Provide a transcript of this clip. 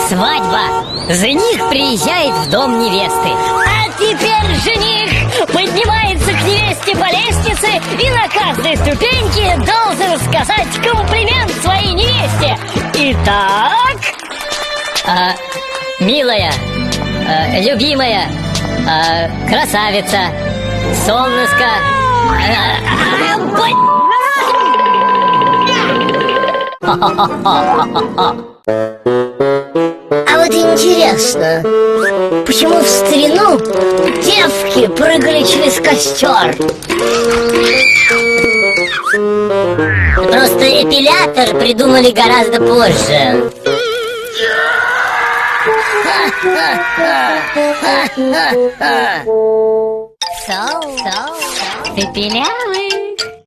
Свадьба! Жених приезжает в дом невесты. А теперь жених поднимается к невесте по лестнице и на каждой ступеньке должен сказать комплимент своей невесте. Итак... милая, любимая, красавица, солнышко... А вот интересно, почему в старину девки прыгали через костер? Просто эпилятор придумали гораздо позже. Ты пилявый.